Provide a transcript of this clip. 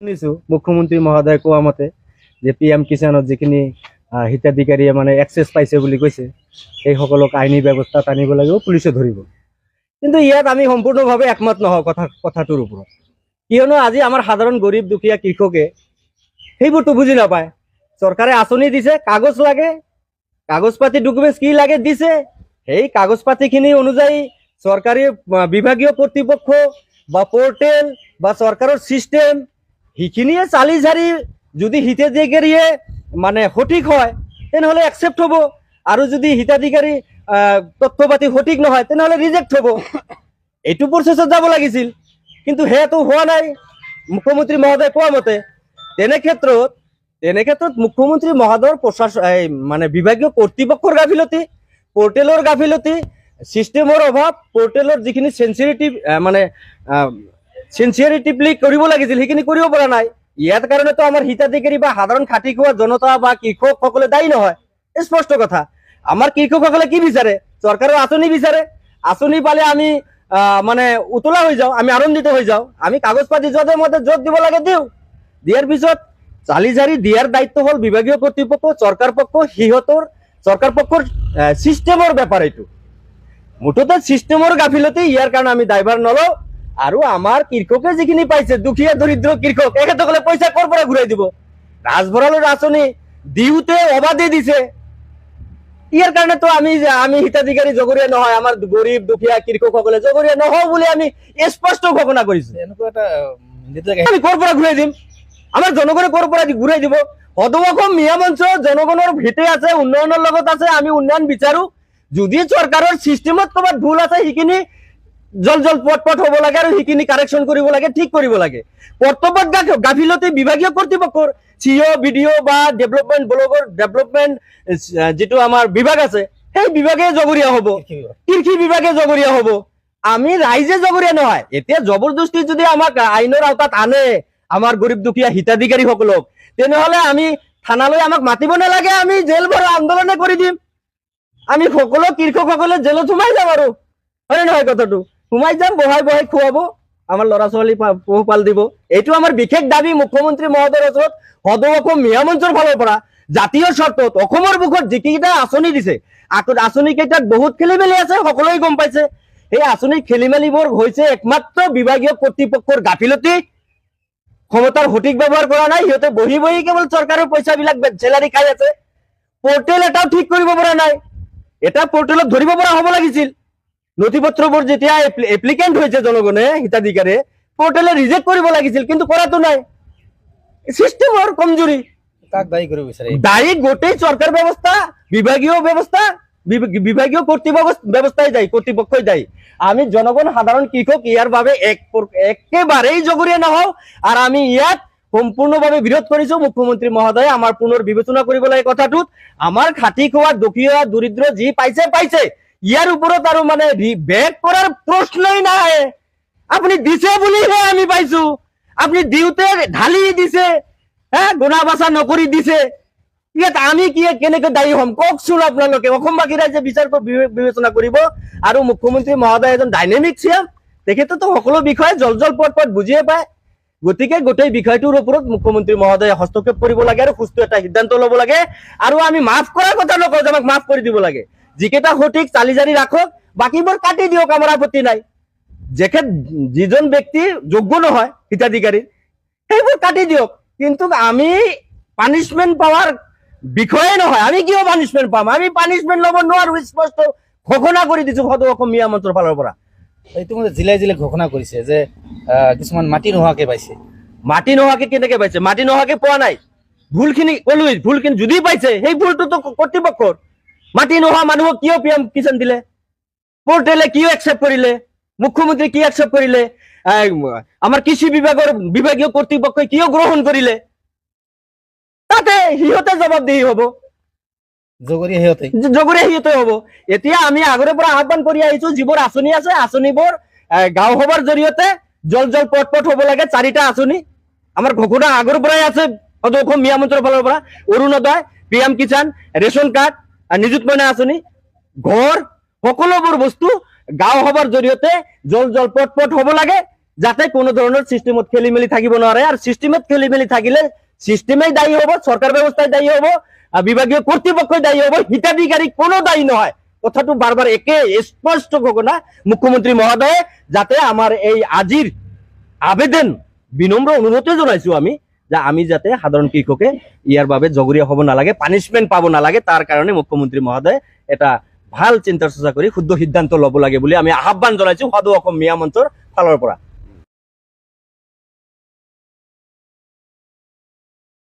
শুনিছো মুখ্যমন্ত্ৰী মহোদয়ে কোৱা মতে যে PM কিষাণত যিখিনি হিতাধিকাৰীয়ে মানে এক্সেছ পাইছে বুলি কৈছে সেইসকলক আইনী ব্যৱস্থাত আনিব লাগিব, পুলিচে ধৰিব। কিন্তু ইয়াত আমি সম্পূৰ্ণভাৱে একমত নহওঁ কথাটোৰ ওপৰত, কিয়নো আজি আমাৰ সাধাৰণ গৰীব দুখীয়া কৃষকে সেইবোৰতো বুজি নাপায়। চৰকাৰে আঁচনি দিছে, কাগজ লাগে, কাগজ পাতি ডকুমেণ্টছ কি লাগে দিছে, সেই কাগজ পাতিখিনি অনুযায়ী চৰকাৰী বিভাগীয় কৰ্তৃপক্ষ বা পৰ্টেল বা চৰকাৰৰ চিষ্টেম সেইখিনিয়ে চালি জাৰি যদি হিতাধিকাৰীয়ে মানে সঠিক হয় তেনেহ'লে একচেপ্ট হ'ব, আৰু যদি হিতাধিকাৰী তথ্য পাতি সঠিক নহয় তেনেহ'লে ৰিজেক্ট হ'ব। এইটো প্ৰচেছত যাব লাগিছিল, কিন্তু সেইটো হোৱা নাই মুখ্যমন্ত্ৰী মহোদয়ে কোৱা মতে। তেনে ক্ষেত্ৰত মুখ্যমন্ত্ৰী মহোদয়ৰ মানে বিভাগীয় কৰ্তৃপক্ষৰ গাফিলতি, পৰ্টেলৰ গাফিলতি, চিষ্টেমৰ অভাৱ, পৰ্টেলৰ যিখিনি চেঞ্চিয়াৰিটিভলি কৰিব লাগিছিল সেইখিনি কৰিব পৰা নাই। ইয়াৰ কাৰণেতো আমাৰ হিতাধিকাৰী বা সাধাৰণ খাটি খোৱা জনতা বা কৃষকসকলে দায়ী নহয়। স্পষ্ট কথা, আমাৰ কৃষকসকলে কি বিচাৰে? চৰকাৰৰ আঁচনি বিচাৰে। আঁচনি পালে আমি মানে উতলা হৈ যাওঁ, আমি আনন্দিত হৈ যাওঁ, আমি কাগজ পাতি য'তে মতে য'ত দিব লাগে দিওঁ। দিয়াৰ পিছত চালি জাৰি দিয়াৰ দায়িত্ব হ'ল বিভাগীয় কৰ্তৃপক্ষ, চৰকাৰ পক্ষৰ চিষ্টেমৰ বেপাৰ। এইটো মুঠতে চিষ্টেমৰ গাফিলতি, ইয়াৰ কাৰণে আমি দায়ভাৰ নলওঁ। আৰু আমাৰ কৃষকে যিখিনি পাইছে, দুখীয়া দৰিদ্ৰ কৃষক, এখেতসকলে পইচা ক'ৰ পৰা ঘূৰাই দিব? ৰাজভঁৰালৰ আঁচনি দিওঁতে অবাধে দিছে। ইয়াৰ কাৰণেতো আমি হিতাধিকাৰী জগৰীয়া নহয়, আমাৰ গৰীব দুখীয়া কৃষকসকলে জগৰীয়া নহওঁ বুলি আমি স্পষ্ট ঘোষণা কৰিছো। এনেকুৱা এটা আমি ক'ৰ পৰা ঘূৰাই দিম? আমাৰ জনগণে ক'ৰ পৰা ঘূৰাই দিব? সদৌ অসম মিঞা মঞ্চ জনগণৰ ভিতৰত আছে, উন্নয়নৰ লগত আছে, আমি উন্নয়ন বিচাৰো। যদি চৰকাৰৰ চিষ্টেমত ক'ৰবাত ভুল আছে সেইখিনি জল পট হ'ব লাগে, আৰু সেইখিনি কাৰেকশ্যন কৰিব লাগে, ঠিক কৰিব লাগে। কৰ্তব্যত গাফিলতি বিভাগীয় কৰ্তৃপক্ষৰ, CO BDO বা ডেভেলপমেণ্ট যিটো আমাৰ বিভাগ আছে সেই বিভাগে জগৰীয়া হ'ব, কৃষি বিভাগে জগৰীয়া হ'ব। আমি ৰাইজে জগৰীয়া নহয়। এতিয়া জবৰদস্তি যদি আমাক আইনৰ আওতাত আনে আমাৰ গৰীব দুখীয়া হিতাধিকাৰীসকলক, তেনেহ'লে আমি থানালৈ আমাক মাতিব নালাগে, আমি জেল ভৰা আন্দোলনে কৰি দিম। আমি সকলো কৃষকসকলে জেলত সোমাই যাম, আৰু হয় নহয় কথাটো? সোমাই যাম, বহাই খুৱাব, আমাৰ ল'ৰা ছোৱালী পোহপাল দিব। এইটো আমাৰ বিশেষ দাবী মুখ্যমন্ত্ৰী মহোদয়ৰ ওচৰত। সদৌ অসম মিঞা মঞ্চৰ ফালৰ পৰা জাতীয় স্বাৰ্থত অসমৰ বুকত যিকেইটা আঁচনি দিছে, আঁচনি কেইটাত বহুত খেলি মেলি আছে, সকলোৱে গম পাইছে। সেই আঁচনিৰ খেলি মেলিবোৰ হৈছে একমাত্ৰ বিভাগীয় কৰ্তৃপক্ষৰ গাফিলতি, ক্ষমতাৰ সঠিক ব্যৱহাৰ কৰা নাই। সিহঁতে বহি কেৱল চৰকাৰৰ পইচাবিলাক চেলাৰী খাই আছে। পৰ্টেল এটাও ঠিক কৰিব পৰা নাই। এটা পৰ্টেলত ধৰিব পৰা হ'ব লাগিছিল। নথি পত্ৰবোৰ যেতিয়া এপ্লিকেণ্ট হৈছে জনগণে, হিতাধিকাৰীয়ে, পৰ্টেলে ৰিজেক্ট কৰিব লাগিছিল, কিন্তু কৰাটো নাই। চিষ্টেমৰ কমজুৰি। কাক দায়ী কৰিব বিচাৰে? দায়ী গোটেই চৰকাৰ ব্যৱস্থা, বিভাগীয় কৰ্তৃপক্ষই দায়ী। আমি জনগণ সাধাৰণ কৃষক ইয়াৰ বাবে একেবাৰেই জগৰীয়া নহওঁ, আৰু আমি ইয়াত সম্পূৰ্ণভাৱে বিৰোধ কৰিছো। মুখ্যমন্ত্ৰী মহোদয়ে আমাৰ পুনৰ বিবেচনা কৰিব লাগে কথাটোত। আমাৰ খাটি খোৱা দুখীয়া দৰিদ্ৰ যি পাইছে, ইয়াৰ ওপৰত আৰু মানে বেগ কৰাৰ প্ৰশ্নই নাই। আপুনি দিছে বুলিহে আমি পাইছো, আপুনি দিওঁতে ঢালি দিছে, গুণা বাছা নকৰি দিছে। ইয়াত আমি কেনেকৈ দায়ী হ'ম কওকচোন আপোনালোকে? অসমবাসী ৰাইজে বিবেচনা কৰিব। আৰু মুখ্যমন্ত্ৰী মহোদয় এজন ডাইনেমিক CM, তেখেতেতো সকলো বিষয়ে জল পট বুজিয়ে পায়। গতিকে গোটেই বিষয়টোৰ ওপৰত মুখ্যমন্ত্ৰী মহোদয়ে হস্তক্ষেপ কৰিব লাগে, আৰু সুস্থ এটা সিদ্ধান্ত ল'ব লাগে। আৰু আমি মাফ কৰাৰ কথা নকওঁ যে আমাক মাফ কৰি দিব লাগে। যিকেইটা সঠিক চালি জাৰি ৰাখক, বাকীবোৰ কাটি দিয়ক, আমাৰ আপত্তি নাই। যিজন ব্যক্তি যোগ্য নহয় হিতাধিকাৰী, সেইবোৰ কাটি দিয়ক। কিন্তু আমি পানিচমেণ্ট পাৱাৰ বিষয়ে নহয়। আমি কিয় পানিচমেণ্ট পাম? আমি পানিচমেণ্ট ল'ব নোৱাৰো। স্পষ্ট ঘোষণা কৰি দিছো সদৌ অসম মিঞা মঞ্চৰ ফালৰ পৰা। ইতিমধ্যে জিলাই ঘোষণা কৰিছে যে কিছুমান মাটি নোহোৱাকে পাইছে। মাটি নোহোৱাকে কেনেকে পাইছে? মাটি নোহোৱাকে পোৱা নাই। ভুলখিনি যদি পাইছে, সেই ভুলটোতো কৰ্তৃপক্ষৰ। মাটি নোহোৱা মানুহক কিয় PM কিষাণ দিলে? পৰ্টেলে কিয় একচেপ্ট কৰিলে? মুখ্যমন্ত্ৰী কি একচেপ্ট কৰিলে? আমাৰ কৃষি বিভাগীয় কৰ্তৃপক্ষই কিয় গ্ৰহণ কৰিলে? তাতে সিহঁতে জবাবদিহি হ'ব, জগৰীয়া সিহঁতে হ'ব। এতিয়া আমি আগৰে পৰা আহ্বান কৰি আহিছো, যিবোৰ আঁচনি আছে, আঁচনিবোৰ গাঁও সভাৰ জৰিয়তে জল পট হ'ব লাগে। 4টা আঁচনি আমাৰ ঘোষণা আগৰ পৰাই আছে সদৌ অসম মিঞা মঞ্চৰ ফালৰ পৰা। Orunodoi, PM Kisan, ration card, Nijut Moina আঁচনি, ঘৰ, সকলোবোৰ বস্তু গাঁও সভাৰ জৰিয়তে জল পট হ'ব লাগে। যাতে কোনো ধৰণৰ সিস্টেমত খেলি মেলি থাকিব নোৱাৰে, আৰু সিস্টেমত খেলি মেলি থাকিলে সিস্টেমেই দায়ী হ'ব, চৰকাৰ ব্যৱস্থাই দায়ী হ'ব, বিভাগীয় কৰ্তৃপক্ষই দায়ী হ'ব, হিতাধিকাৰী কোনো দায়ী নহয়। কথাটো বাৰবাৰ একে স্পষ্ট ঘোষণা মুখ্যমন্ত্ৰী মহোদয়ে, যাতে আমাৰ এই আজিৰ আবেদন বিনম্ৰ অনুৰোধে জনাইছো আমি, যে আমি যাতে সাধাৰণ কৃষকে ইয়াৰ বাবে জগৰীয়া হ'ব নালাগে, পানিশমেন্ট পাব নালাগে, তাৰ কাৰণে মুখ্যমন্ত্ৰী মহোদয়ে এটা ভাল চিন্তা চৰ্চা কৰি শুদ্ধ সিদ্ধান্ত ল'ব লাগে বুলি আমি আহ্বান জনাইছো সদৌ অসম মিয়া মঞ্চৰ ফালৰ পৰা।